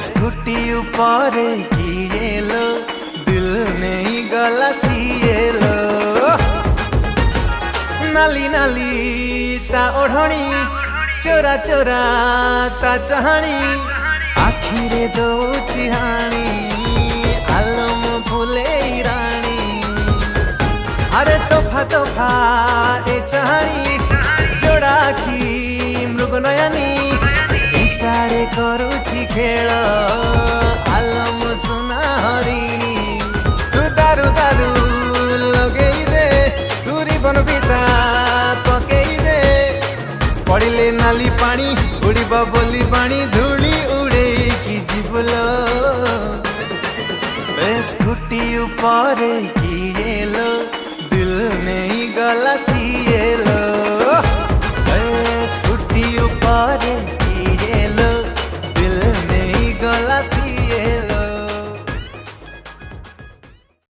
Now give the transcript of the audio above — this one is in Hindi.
स्कूटी ऊपर किए लो दिल नहीं गला सिए लो नाली नाली ता ओढ़णी चोरा चोरा ता चाहणी आखिरे दौची हाणी आलम फुले राणी अरे तोफा तोफा ए चाहणी जोड़ा आखी मृग नयनी इंस्टारे करुची खेल आलम सुना हरिणी तू दारू दारू लगेई दे तू रिबन बिता पकेई दे पड़िले नाली पानी उड़ीब बोली पानी धूली उड़े की जीवलो स्कूटी ऊपर किए लो दिल नहीं गला सिए लो स्कूटी ऊपर किए लो दिल नहीं गला सिए